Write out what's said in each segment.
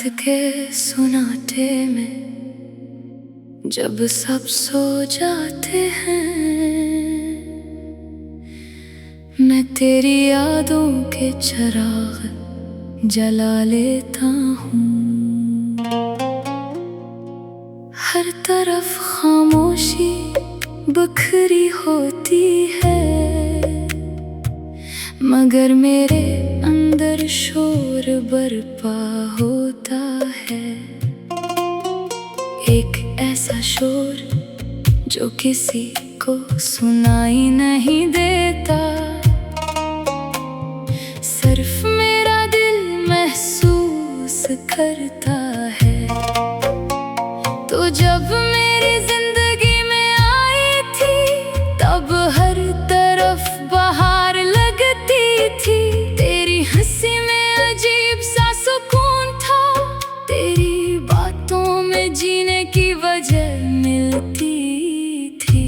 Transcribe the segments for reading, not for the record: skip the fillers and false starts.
के सुनाटे में जब सब सो जाते हैं, मैं तेरी यादों के चिराग जला लेता हूँ। हर तरफ खामोशी बखरी होती है, मगर मेरे अंदर शोर बरपा होता है। एक ऐसा शोर जो किसी को सुनाई नहीं देता, सिर्फ मेरा दिल महसूस करता है। तो जब मेरी जिंदगी में आई थी, तब हर तरफ बहार लगती थी। तेरी हंसी में अजीब सा सुकून था, तेरी बातों में जीने की वजह मिलती थी।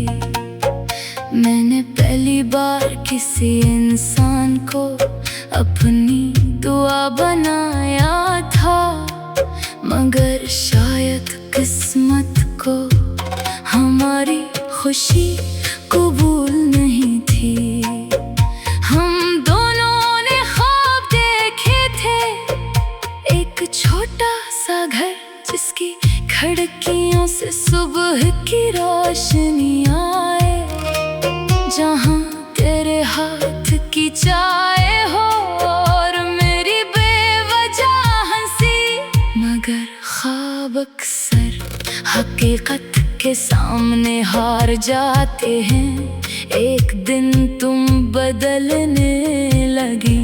मैंने पहली बार किसी इंसान को अपनी दुआ बनाया था, मगर शायद किस्मत को हमारी खुशी कबूल नहीं थी। हम दोनों ने ख्वाब देखे थे, एक छोटा सा घर जिसकी खिड़कियों से सुबह की रोशनी आए, जहाँ तेरे हाथ की चाय हो और मेरी बेवजह हंसी। मगर ख्वाब अक्सर हकीकत के सामने हार जाते हैं। एक दिन तुम बदलने लगी,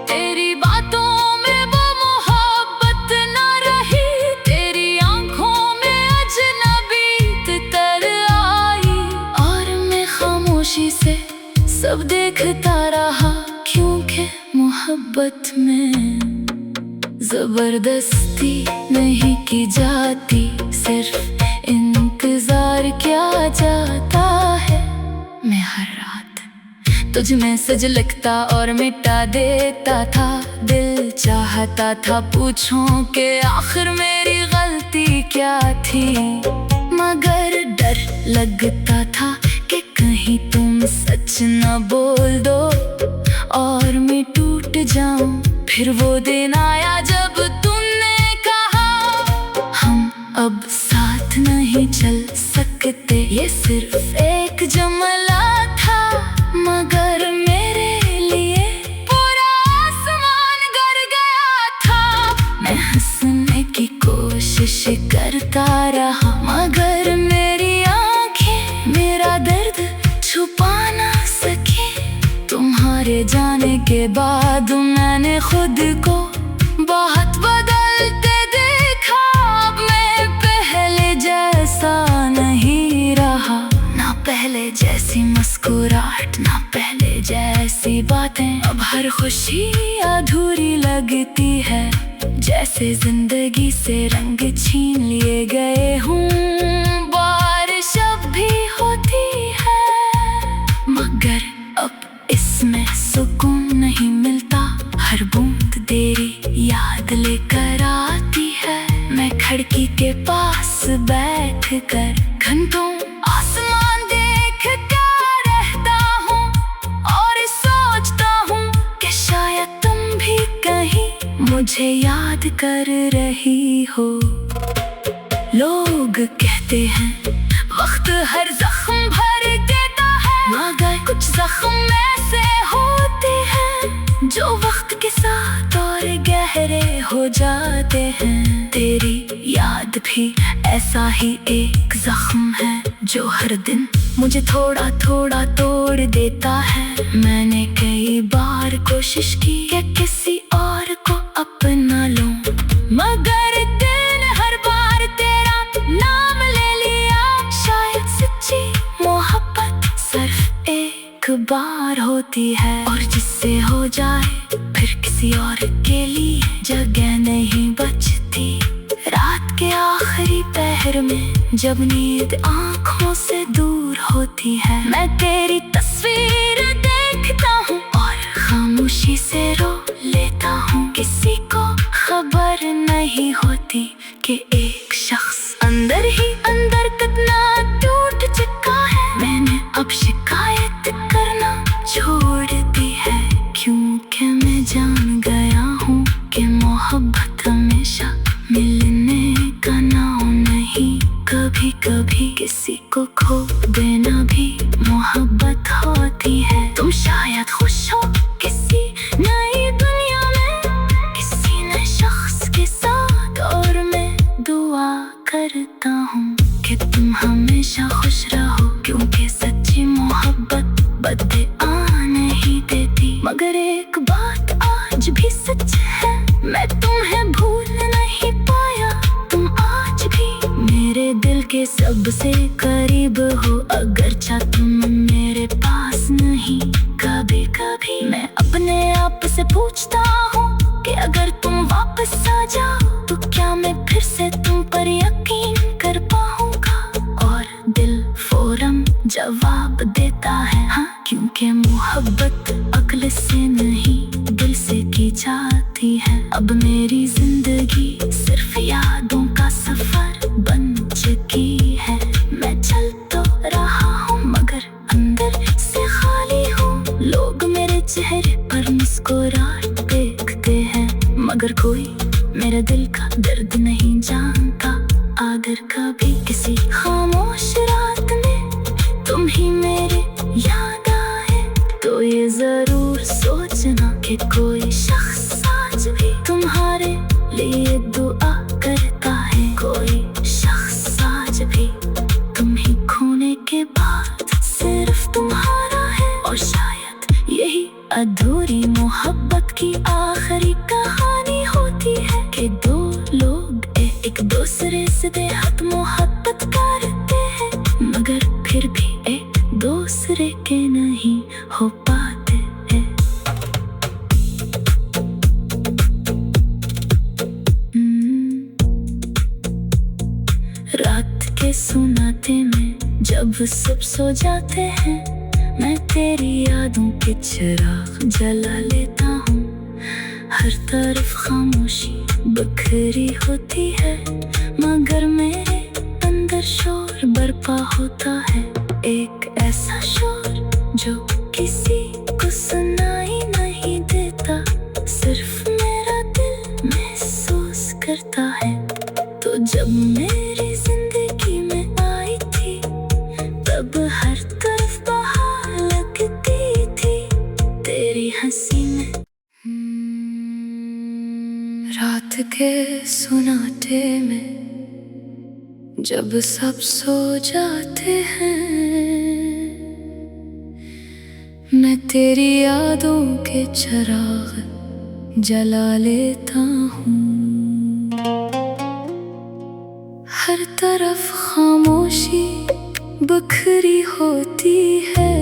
तेरी बातों में वो मोहब्बत ना रही। तेरी आंखों में अजनबीत तर आई, और मैं खामोशी से सब देखता रहा, क्योंकि मोहब्बत में जबरदस्ती नहीं की जाती, सिर्फ इंतजार किया जाता है। मैं हर रात तुझ में सज लिखता और मिटा देता था। दिल चाहता था पूछूं कि आखिर मेरी गलती क्या थी, मगर डर लगता था कि कहीं तुम सच न बोल दो और मैं टूट जाऊं। फिर वो दिन आया जब तुमने कहा हम अब साथ नहीं चल सकते। ये सिर्फ एक जुमला था, मगर मेरे लिए पूरा आसमान गर गया था। मैं हंसने की कोशिश करता रहा, मगर मेरी आंखें मेरा दर्द छुपा ना सकी। तुम्हारे जाने के बाद मैंने खुद को बहुत बदलते देखा। अब मैं पहले जैसा नहीं रहा, ना पहले जैसी मुस्कुराहट, ना पहले जैसी बातें। अब हर खुशी अधूरी लगती है, जैसे जिंदगी से रंग छीन लिए गए हूँ। बारिश अब भी होती है, मगर अब इसमें सुकून नहीं मिलता। हर बूंद तेरी याद लेकर आती है। मैं खिड़की के पास बैठ कर घंटों आसमान देखता रहता हूँ, और सोचता हूँ कि शायद तुम भी कहीं मुझे याद कर रही हो। लोग कहते हैं वक्त हर जख्म भर देता है, मगर कुछ जख्म ऐसे होते हैं जो वक्त के साथ और गहरे हो जाते हैं। तेरी याद भी ऐसा ही एक जख्म है, जो हर दिन मुझे थोड़ा थोड़ा तोड़ देता है। मैंने कई बार कोशिश की कि किसी और को अपना लूं, मगर दिन हर बार तेरा नाम ले लिया। शायद सच्ची मोहब्बत सिर्फ एक बार होती है, और जिससे हो जाए फिर किसी और के लिए जगह नहीं बचती। रात के आखिरी पहर में जब नींद आंखों से दूर होती है, मैं तेरी तस्वीर देखता हूँ और खामोशी से रो लेता हूँ। किसी को खबर होती कि एक शख्स अंदर ही अंदर कितना टूट चुका है। मैंने अब शिकायत करना छोड़ दी है, क्योंकि मैं जान गया हूँ कि मोहब्बत हमेशा मिलने का नाम नहीं। कभी कभी किसी को खो देना भी मोहब्बत होती है। तुम शायद खुश हो किसी नई दुनिया में, किसी नए शख्स के साथ, और मैं दुआ करता हूँ कि तुम हमेशा खुश रहो, क्योंकि सच्ची मोहब्बत बदले आने ही देती। मगर एक बात आज भी सच है, मैं तुम्हें भूल नहीं पाया। तुम आज भी मेरे दिल के सबसे करीब हो, अगरचे तुम मेरे पास नहीं। कभी कभी मैं अपने आप से पूछता हूँ कि अगर तुम वापस आ जाओ तो क्या मैं फिर से तुम पर यकीन कर पाऊंगा? और दिल फौरन जवाब देता है हाँ, क्योंकि मोहब्बत अक्ल से नहीं दिल से की जाती है। अब मेरी जिंदगी सिर्फ यादों का सफर बन चुकी है। मैं चल तो रहा हूँ मगर अंदर से खाली हूँ। लोग मेरे चेहरे पर मुस्कुराहट देखते हैं, मगर कोई मेरे दिल का दर्द नहीं जानता। अगर कभी किसी खामोश रात में तुम ही मेरे याद आए, तो ये जरूर सोचना कि कोई शख्स आज भी तुम्हारे लिए दुआ करता है। कोई शख्स आज भी तुम ही खोने के बाद सिर्फ तुम्हारा है। और शायद यही अधूरी मोहब्बत की आखिरी कहानी होती है कि दो लोग एक दूसरे से बेहद मोहब्बत करते हैं, मगर फिर भी एक दूसरे के नहीं हो पाते हैं। रात के सुनाते में जब सब सो जाते हैं, मैं तेरी यादों के चिराग जला लेता हूँ। हर तरफ खामोशी बिखरी होती है, मगर मेरे अंदर शोर बरपा होता है। एक ऐसा शोर जो किसी को सुनाई नहीं देता, सिर्फ मेरा दिल महसूस करता है। तो जब मेरी जिंदगी में आई थी, तब हर तरफ बहार लगती थी तेरी हंसी में। रात के सुनाते में जब सब सो जाते हैं, मैं तेरी यादों के चिराग जला लेता हूँ। हर तरफ खामोशी बिखरी होती है,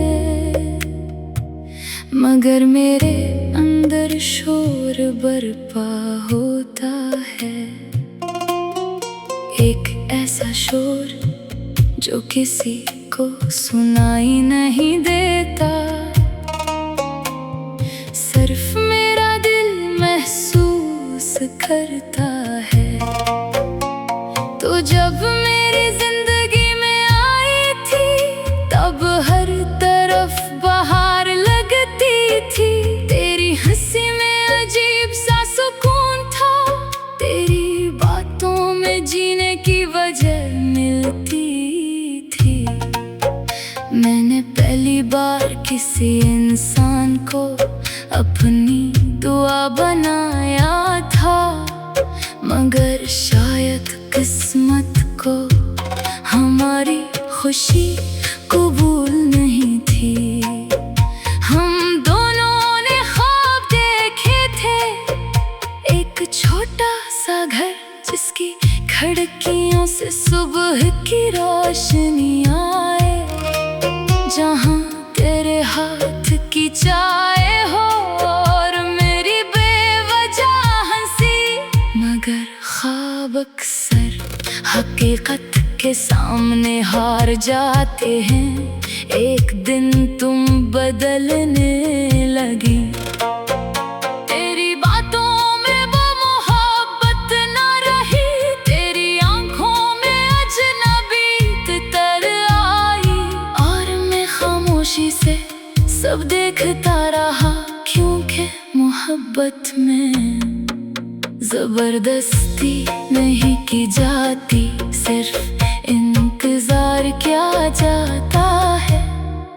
मगर मेरे अंदर शोर बरपा होता है। एक ऐसा शोर जो किसी को सुनाई नहीं देता, सिर्फ मेरा दिल महसूस करता है। तो जब मेरी जिंदगी में आई थी, तब हर तरफ बहार लगती थी तेरी हंसी में। अजीब सा सुकून था, तेरी बातों में जीने की वजह मिलती थी। मैंने पहली बार किसी इंसान को अपनी दुआ बनाया था, मगर शायद किस्मत को हमारी खुशी कबूल नहीं थी। हम दोनों ने ख्वाब देखे थे, एक छोटा सा घर जिसकी खिड़कियों से सुबह की रोशनी आए, जहाँ तेरे हाथ की चाय हो और मेरी बेवजह हंसी। मगर ख्वाब अक्सर हकीकत के सामने हार जाते हैं। एक दिन तुम बदलने लगी, तेरी बातों में वो मोहब्बत ना रही मोहब्बत में जबरदस्ती नहीं की जाती, सिर्फ इंतजार किया जाता है।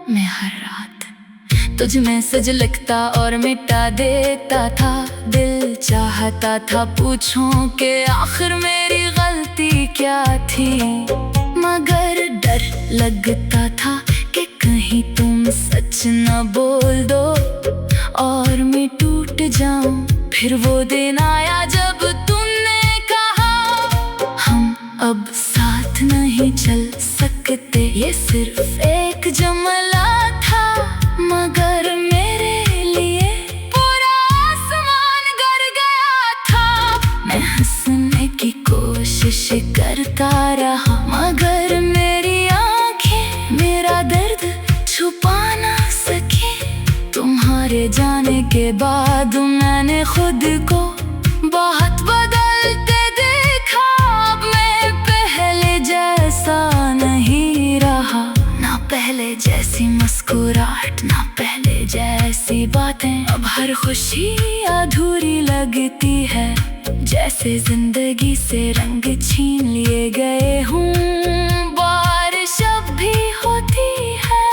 मैं हर रात तुझ में सज लगता और मिटा देता था। दिल चाहता था पूछूं कि आखिर मेरी गलती क्या थी, मगर डर लगता था कि कहीं तुम सच न बोल दो और मैं टूट जाऊं। फिर वो दिन आया जब तुमने कहा हम अब साथ नहीं चल सकते। ये सिर्फ एक जुमला था, मगर मेरे लिए पूरा आसमान गर गया था। मैं हंसने की कोशिश करता रहा, मगर मेरी आंखें मेरा दर्द छुपा ना सके। तुम्हारे जाने के बाद मैंने खुद को बहुत बदलते देखा। अब मैं पहले जैसा नहीं रहा, ना पहले जैसी मुस्कुराहट, ना पहले जैसी बातें। अब हर खुशी अधूरी लगती है, जैसे जिंदगी से रंग छीन लिए गए हूँ। बारिश अब भी होती है,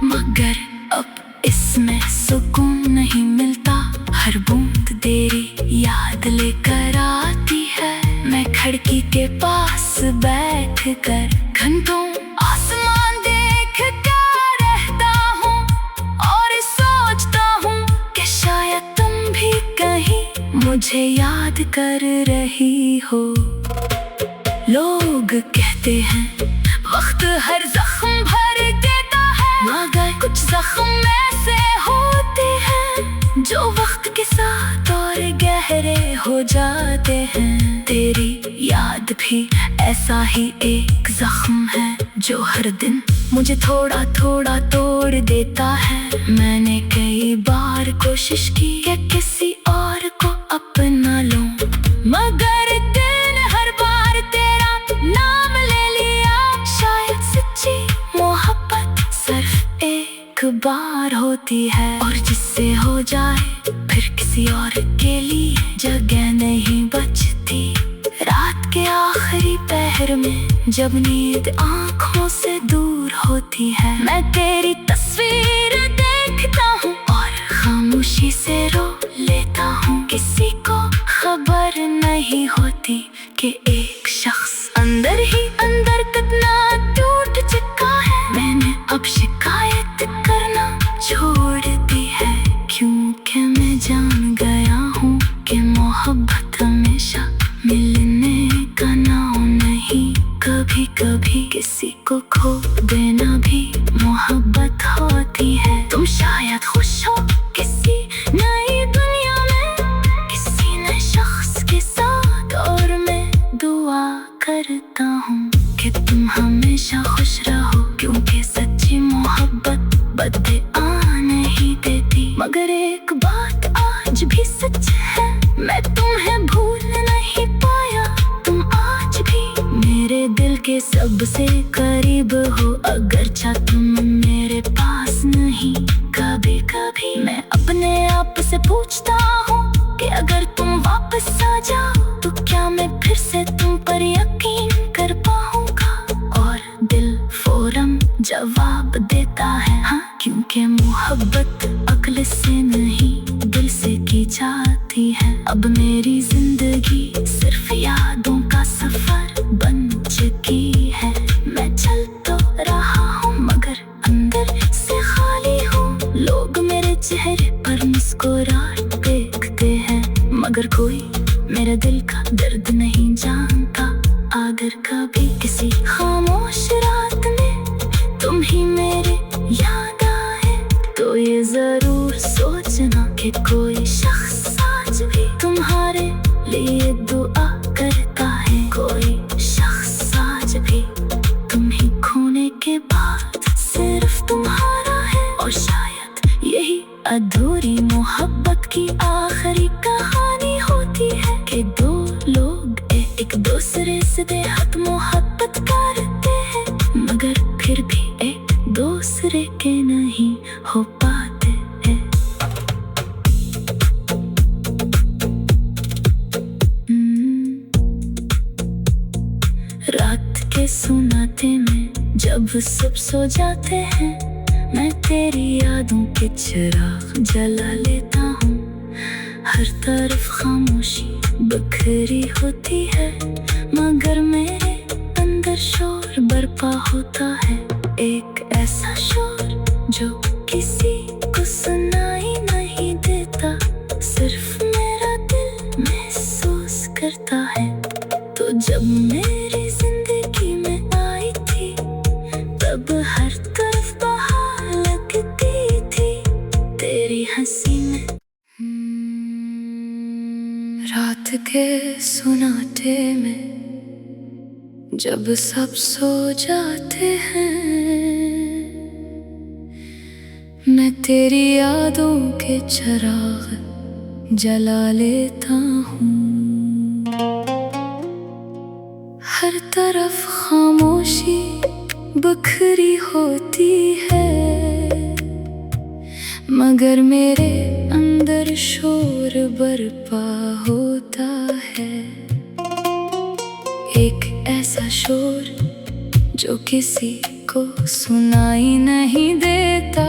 मगर अब इसमें सुकून नहीं मिलता। हर बूंद तेरी याद लेकर आती है। मैं खिड़की के पास बैठ कर घंटों आसमान देखता रहता हूँ और सोचता हूँ कि शायद तुम भी कहीं मुझे याद कर रही हो। लोग कहते हैं वक्त हर जख्म भर देता है, मगर कुछ जख्म ऐसे होते हैं जो वक्त के साथ और गहरे हो जाते हैं। तेरी याद भी ऐसा ही एक जख्म है, जो हर दिन मुझे थोड़ा थोड़ा तोड़ देता है। मैंने कई बार कोशिश की कि किसी और को अपना लूं, मगर दिन हर बार तेरा नाम ले लिया। शायद सच्ची मोहब्बत सिर्फ एक बार होती है, और जिससे हो जाए फिर किसी और के लिए जगह नहीं बचती। रात के आखिरी पहर में जब नींद आंखों से दूर होती है, मैं तेरी तस्वीर देखता हूँ और खामोशी से रो लेता हूँ। किसी को खबर नहीं होती कि एक शख्स अंदर ही अंदर कितना टूट चुका है। मैंने अब शिकायत करना छोड़ दी है, क्योंकि मैं जान गया हूँ कि मोहब्बत हमेशा मिलने का नाम नहीं। कभी कभी किसी को खो देना भी मोहब्बत होती है। तुम शायद खुश हो किसी नई दुनिया में, किसी नए शख्स के साथ, और मैं दुआ करता हूँ कि तुम हमेशा खुश रहो, क्योंकि सच्ची मोहब्बत बदले आ नहीं देती। मगर एक बात आज भी सच है, मैं तुम्हें भूल नहीं पाया। तुम आज भी मेरे दिल के सबसे करीब हो, अगरचे तुम मेरे पास नहीं। कभी कभी मैं अपने आप से पूछता हूँ कि अगर तुम वापस आ जाओ तो क्या मैं फिर से तुम पर यकीन कर पाऊंगा। और दिल फौरन जवाब देता है हाँ, क्योंकि मोहब्बत अक्ल से नहीं दिल से की जाती है। अब मेरी जिंदगी सिर्फ यादों का सफर बन चुकी है। मैं चल तो रहा हूँ मगर अंदर से खाली हूँ। लोग मेरे चेहरे पर मुस्कुराहट देखते हैं, मगर कोई मेरे दिल का दर्द नहीं जानता। अगर कभी किसी खामोश रात में तुम ही मेरे याद आए, तो ये जरूर सोचना कि कोई शख्स आज भी तुम्हारे लिए दुआ करता है। कोई शख्स आज भी तुम ही खोने के बाद सिर्फ तुम्हारा है। और शायद यही अधूरी मोहब्बत की आखिरी कहानी होती है कि दो लोग एक दूसरे से बेहद मोहब्बत करते हैं, मगर फिर भी एक दूसरे के नहीं हो पाते हैं। जब सब सो जाते हैं मैं तेरी यादों के चिराग जला लेता हूँ। हर तरफ खामोशी बिखरी होती है, मगर मेरे अंदर शोर बरपा होता है। एक ऐसा शोर जो किसी को सुनाई नहीं देता, सिर्फ मेरा दिल महसूस करता है। तो जब मेरी जिंदगी में आई थी, तब हर तरफ बहार लगती थी तेरी हंसी में। रात के सुनाटे में जब सब सो जाते हैं, मैं तेरी यादों के चिराग जला लेता हूँ। हर तरफ खामोशी बिखरी होती है, मगर मेरे अंदर शोर बरपा होता है। एक ऐसा शोर जो किसी को सुनाई नहीं देता,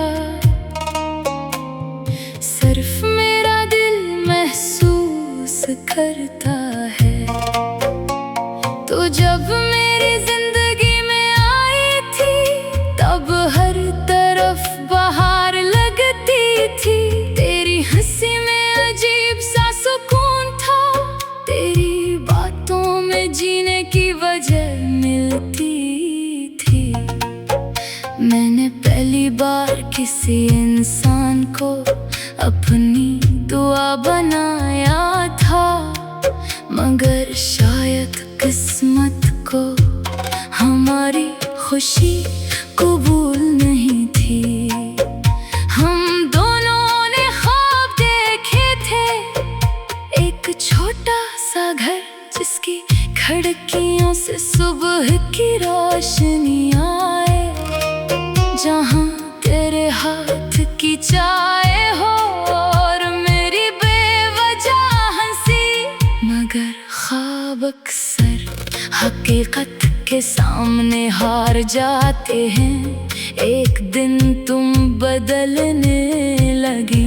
सिर्फ मेरा दिल महसूस करता है। तो जब मेरी जिंदगी में आई थी, तब हर तरफ बहार लगती थी तेरी हंसी में। अजीब सा सुकून था, तेरी बातों में जीने की वजह मिलती थी। मैंने पहली बार किसी इंसान को अपनी दुआ बनाया था, मगर शायद किस्मत को हमारी खुशी कबूल नहीं थी। हम दोनों ने ख्वाब देखे थे, एक छोटा सा घर जिसकी खिड़कियों से सुबह की रोशनी आए, जहाँ तेरे हाथ की चाय हो और मेरी बेवजह हंसी। मगर ख्वाब अक्सर हकीकत के सामने हार जाते हैं। एक दिन तुम बदलने लगी,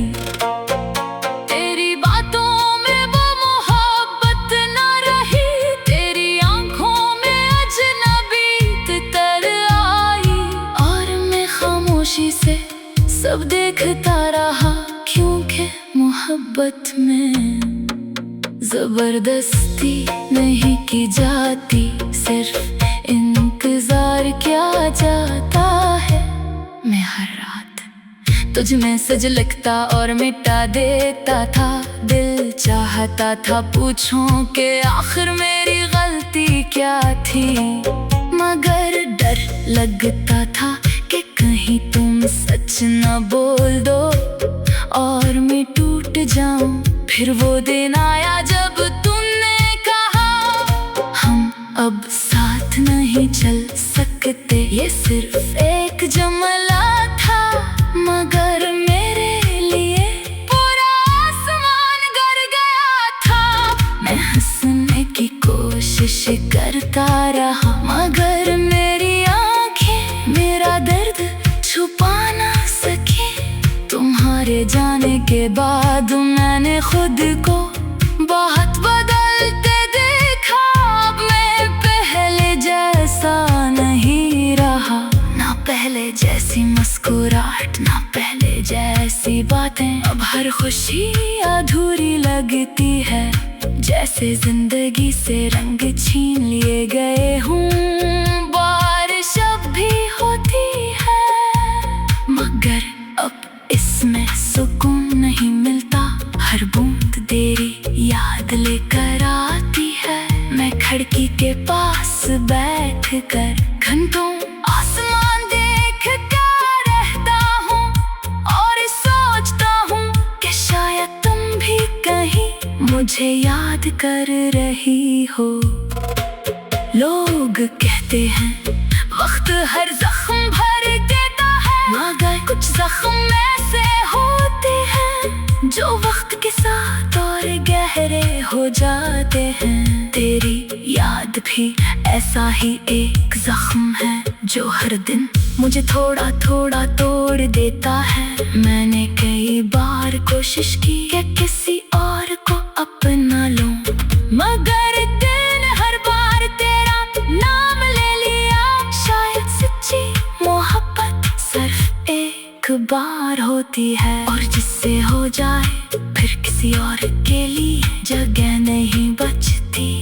तेरी बातों में वो मोहब्बत न रही, तेरी आंखों में अजनबी तर आई। और मैं खामोशी से सब देखता रहा, क्योंकि मोहब्बत में जबरदस्ती नहीं की जाती, सिर्फ इंतजार किया जाता है। मैं हर रात तुझ में सज लिखता और मिटा देता था। दिल चाहता था पूछूं कि आखिर मेरी गलती क्या थी, मगर डर लगता था कि कहीं तुम सच न बोल दो और मैं टूट जाऊं। फिर वो दिन आया जब तुमने कहा हम अब साथ नहीं चल सकते। ये सिर्फ एक जुमला था, मगर मेरे लिए पूरा आसमान गर गया था। मैं हंसने की कोशिश करता रहा, मगर मेरी आंखें मेरा दर्द छुपा ना सके। तुम्हारे जाने के बाद मैंने खुद को बहुत बदलते देखा। अब मैं पहले जैसा नहीं रहा, ना पहले जैसी मुस्कुराहट, ना पहले जैसी बातें। अब हर खुशी अधूरी लगती है, जैसे जिंदगी से रंग छीन लिए गए हूँ। बारिश अब भी होती है, मगर अब इसमें सुकून नहीं मिलता। हर बूंद तेरी याद लेकर आती है। मैं खिड़की के पास बैठ कर घंटों आसमान देख कर रहता हूँ और सोचता हूँ कि शायद तुम भी कहीं मुझे याद कर रही हो। लोग कहते हैं वक्त हर जख्म भर देता है, मगर कुछ जख्म ऐसे होते हैं जो वक्त के साथ और गहरे हो जाते हैं। तेरी याद भी ऐसा ही एक जख्म है जो हर दिन मुझे थोड़ा थोड़ा तोड़ देता है। मैंने कई बार कोशिश की कि किसी और को अपना लूं, मगर दिन हर बार तेरा नाम ले लिया। शायद सच्ची मोहब्बत सिर्फ एक बार होती है, और जिससे हो जाए फिर किसी और के लिए जगह नहीं बचती।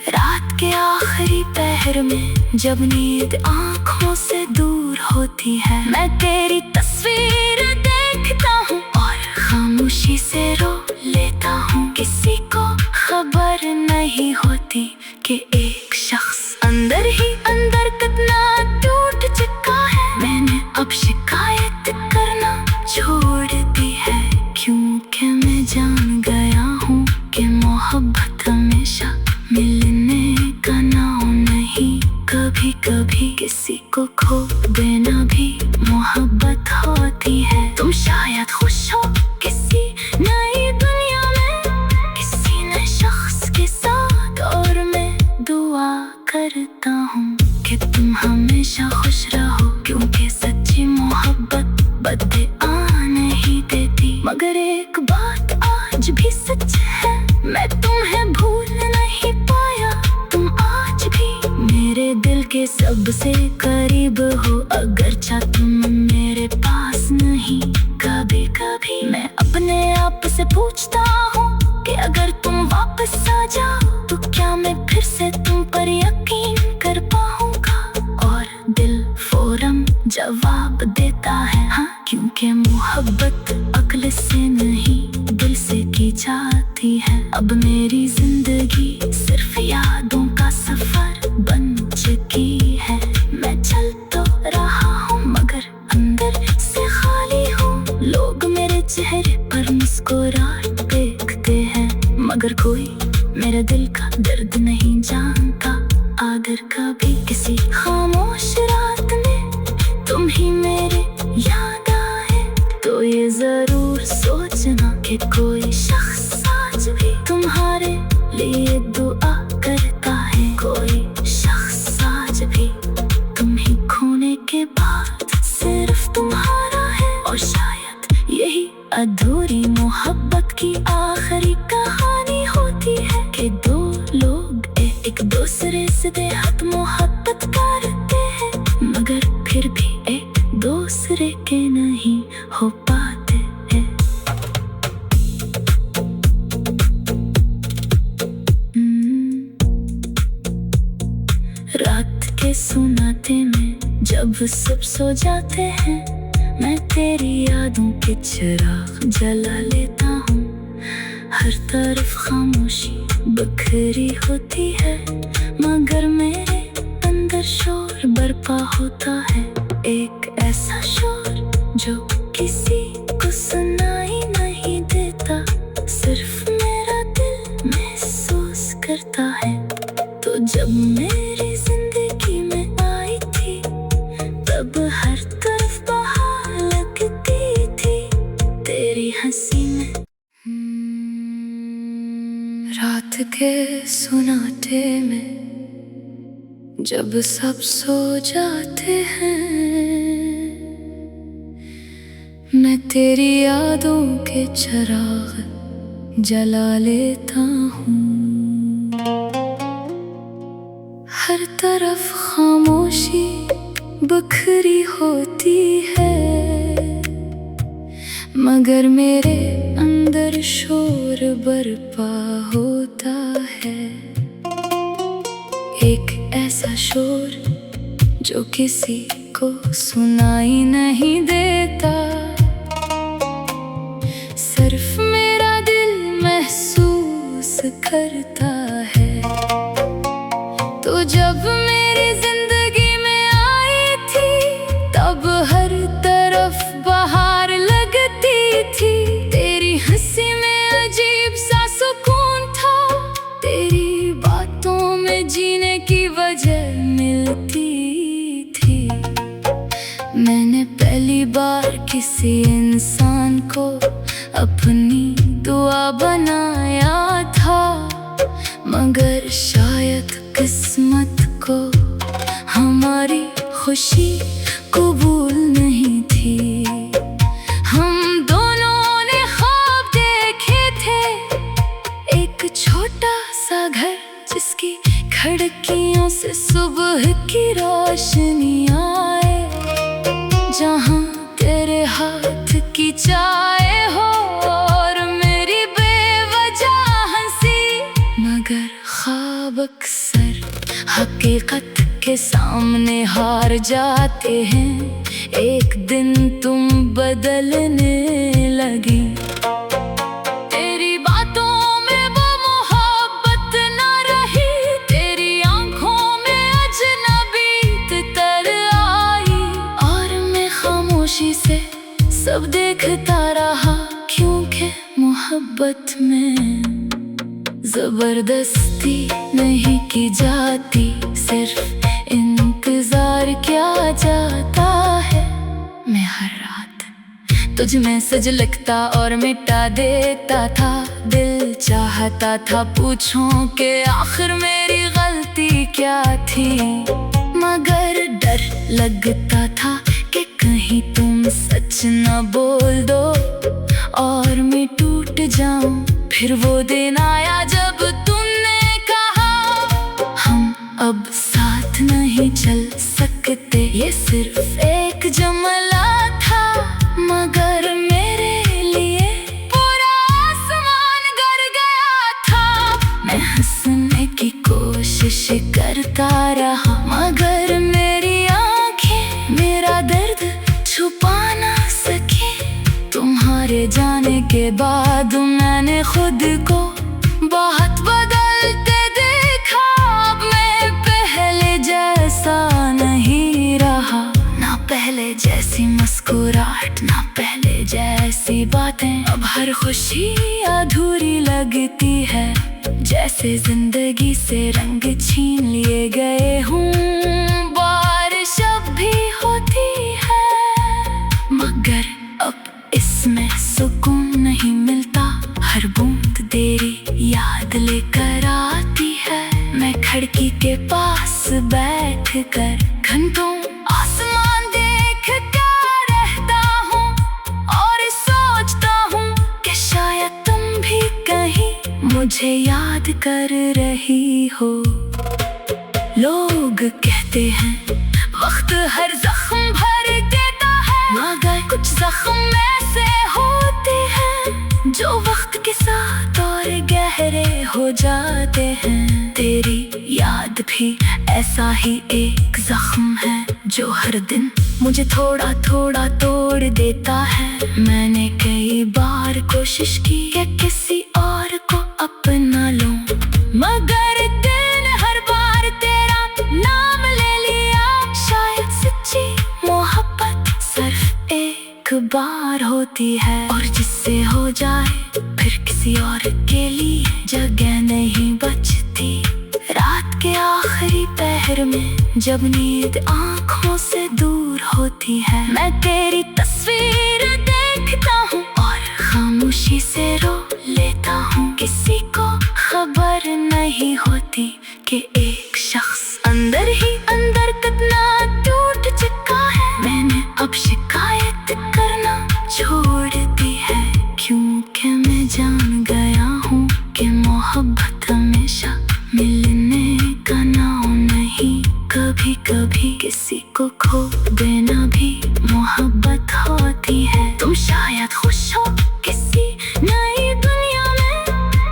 रात के आखिरी पहर में जब नींद आँखों से दूर होती है, मैं तेरी तस्वीर देखता हूँ और खामोशी से रो लेता हूँ। किसी को खबर नहीं होती कि एक शख्स अंदर ही अंदर कितना टूट चुका है। मैंने अब शिकायत करना छोड़ दी है, क्योंकि मैं जान गया हूँ कि मोहब्बत हमेशा मिलने का नाम नहीं। कभी कभी किसी को खो देना भी मोहब्बत होती है। तुम शायद खुश हो किसी नई दुनिया में, किसी नए शख्स के साथ, और मैं दुआ करता हूँ कि तुम हमेशा खुश रहो, क्योंकि सच्ची मोहब्बत बदले आ नहीं देती। मगर एक बात आज भी सच है, मैं तुम्हें भूल नहीं पाया। तुम आज भी मेरे दिल के सबसे करीब हो, अगरचे तुम मेरे पास नहीं। कभी कभी मैं अपने आप से पूछता हूँ कि अगर तुम वापस आ जाओ तो क्या मैं फिर से तुम पर यकीन कर पाऊंगा। और दिल फौरन जवाब देता है हाँ, क्योंकि मोहब्बत अक्ल से नहीं दिल से की जाती है। अब मेरी जिंदगी सिर्फ यादों का सफर बन चुकी है। मैं चल तो रहा हूँ मगर अंदर से खाली हूँ। लोग मेरे चेहरे पर मुस्कुराहट देखते हैं, मगर कोई मेरे दिल का दर्द नहीं जानता। अगर कभी किसी खामोश रात में तुम ही मेरे याद आए, तो ये जरूर सोचना कि कोई शख्स आज भी तुम्हारे लिए दुआ करता है। कोई शख्स आज भी तुम ही खोने के बाद सिर्फ तुम्हारा है। और शायद यही अधूरी मोहब्बत की आखिरी कहानी होती है कि दो लोग एक दूसरे से बेहद मोहब्बत करते हैं, मगर फिर भी एक दूसरे के नहीं हो पाते हैं। रात के सुनाते में जब सब सो जाते हैं, मैं तेरी यादों के चिराग जला लेता हूँ। हर तरफ खामोशी बिखरी होती है, मगर मेरे अंदर शोर बरपा होता है। एक ऐसा शोर जो किसी को सुनाई नहीं देता, सिर्फ मेरा दिल महसूस करता है। तो जब मेरी जिंदगी में आई थी, तब हर तरफ बहार लगती थी तेरी हंसी में। रात के सुनाते में जब सब सो जाते हैं, मैं तेरी यादों के चिराग जला लेता हूँ। हर तरफ खामोशी बिखरी होती है, मगर मेरे अंदर शोर बरपा होता है। एक ऐसा शोर जो किसी को सुनाई नहीं देता, सिर्फ मेरा दिल महसूस करता है। तो जब मेरी जिंदगी में आई थी, तब हर तरफ बहार लगती थी तेरी हंसी में। अजीब सा सुकून था, तेरी बातों में जीने की वजह मिलती थी। मैंने पहली बार किसी इंसान को अपनी दुआ दुआ बनाया था, मगर शायद किस्मत को हमारी खुशी कबूल नहीं थी। हम दोनों ने ख्वाब देखे थे, एक छोटा सा घर जिसकी खिड़कियों से सुबह की रोशनी आए, जहाँ तेरे हाथ की चाय हो और मेरी बेवजह हंसी। मगर ख्वाब अक्सर हकीकत के सामने हार जाते हैं। एक दिन तुम बदलने लगी, तेरी बातों में वो मोहब्बत न रही, तेरी आंखों में अजनबी तर आई, और मैं खामोशी से सब देखता रहा, क्योंकि मोहब्बत में जबरदस्ती नहीं की जाती, सिर्फ इंतजार किया जाता है। मैं हर रात तुझ में सज लगता और मिटा देता था, दिल चाहता था पूछूं कि आखिर मेरी गलती क्या थी, मगर डर लगता था कि कहीं तुम सच न बोल दो और मैं टूट जाऊं। फिर वो दिन आया जब तुमने कहा हम अब साथ नहीं चल सकते, ये सिर्फ एक जुमला था, मगर मेरे लिए पूरा आसमान गर गया था। मैं हंसने की कोशिश करता रहा, मगर मेरी आंखें मेरा दर्द छुपा ना सके। तुम्हारे जाने के बाद मैंने खुद को बहुत बदलते देखा, अब मैं पहले जैसा नहीं रहा, ना पहले जैसी मुस्कुराहट, ना पहले जैसी बातें। अब हर खुशी अधूरी लगती है, जैसे जिंदगी से रंग छीन लिए गए हूँ। बारिश अब भी होती है, मगर अब इसमें सुकून नहीं मिलता, हर बूंद तेरी याद लेकर आती है। मैं खिड़की के पास बैठ कर घंटों आसमान देख कर रहता हूँ, और सोचता हूँ कि शायद तुम भी कहीं मुझे याद कर रही हो। लोग कहते हैं वक्त हर जख्म भर देता है, मगर कुछ जख्म ऐसे होते हैं जो वक्त के साथ और गहरे हो जाते हैं। तेरी याद भी ऐसा ही एक जख्म है, जो हर दिन मुझे थोड़ा थोड़ा तोड़ देता है। मैंने कई बार कोशिश की कि किसी और को अपना लूं, मगर दिल ने हर बार तेरा नाम ले लिया। शायद सच्ची मोहब्बत सिर्फ एक बार होती है, और जिससे हो जाए फिर किसी और के लिए जगह नहीं बचती। रात के आखिरी पहर में जब नींद आंखों से दूर होती है, मैं तेरी तस्वीर देखता हूँ और खामोशी से रो लेता हूँ। किसी को खबर नहीं होती कि एक शख्स अंदर ही अंदर कितना टूट चुका है। मैंने अब शिकायत करना छोड़ दी है, क्योंकि मैं जान गया हूँ कि मोहब्बत हमेशा मिलने का नाम नहीं। कभी कभी किसी को खो देना भी मोहब्बत होती है। तुम शायद खुश हो किसी नई दुनिया में,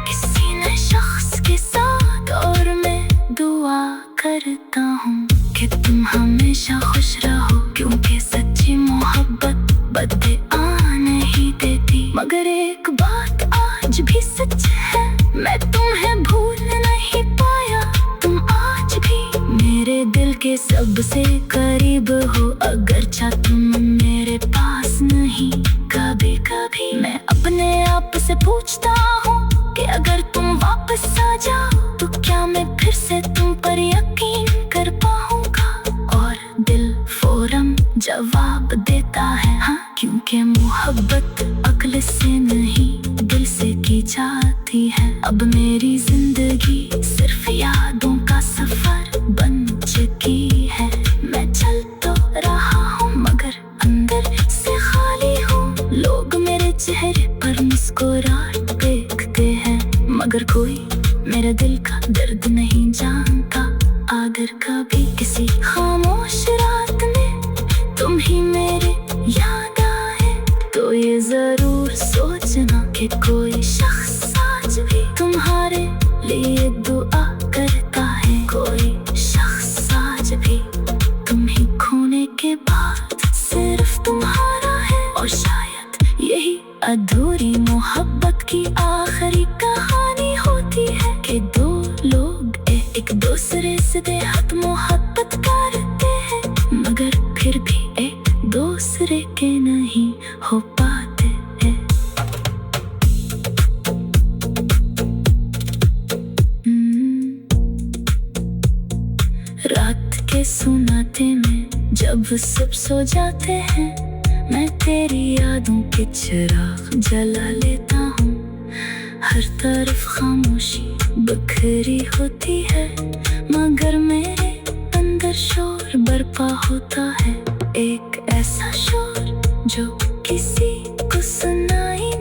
किसी नए शख्स के साथ, और मैं दुआ करता हूँ कि तुम हमेशा खुश रहो, क्योंकि सच्ची मोहब्बत बदले आ नहीं देती। मगर एक बात आज भी सच है, मैं तुम्हें भूल नहीं पाया। तुम आज भी मेरे दिल के सबसे करीब हो, अगरचा तुम मेरे पास नहीं। कभी कभी मैं अपने आप से पूछता हूँ कि अगर तुम वापस आ जाओ तो क्या मैं फिर से तुम पर यकीन कर पाऊंगा। और दिल फौरन जवाब देता है हाँ, क्योंकि मोहब्बत अक्ल से नहीं दिल से की होती है। अब मेरी जिंदगी सिर्फ यादों का सफर बन चुकी है। मैं चल तो रहा हूँ मगर अंदर से खाली हूँ। लोग मेरे चेहरे पर मुस्कुराहट देखते हैं, मगर कोई मेरे दिल का दर्द नहीं जानता। अगर कभी किसी खामोश रात में तुम ही मेरे याद आए, तो ये जरूर सोचना कि कोई शख्स आज भी तुम्हारे लिए दुआ करता है। कोई शख्स आज भी तुम ही खोने के बाद सिर्फ तुम्हारा है। और शायद यही अधूरी मोहब्बत की आखिरी कहानी होती है कि दो लोग एक दूसरे से बेहद मोहब्बत करते हैं, मगर फिर भी एक दूसरे के नहीं हो पाते हैं। रात के सुनाते में जब सब सो जाते हैं, मैं तेरी यादों के चिराग जला लेता हूँ। हर तरफ खामोशी बिखरी होती है, मगर मेरे अंदर शोर बरपा होता है। एक ऐसा शोर जो किसी को सुनाई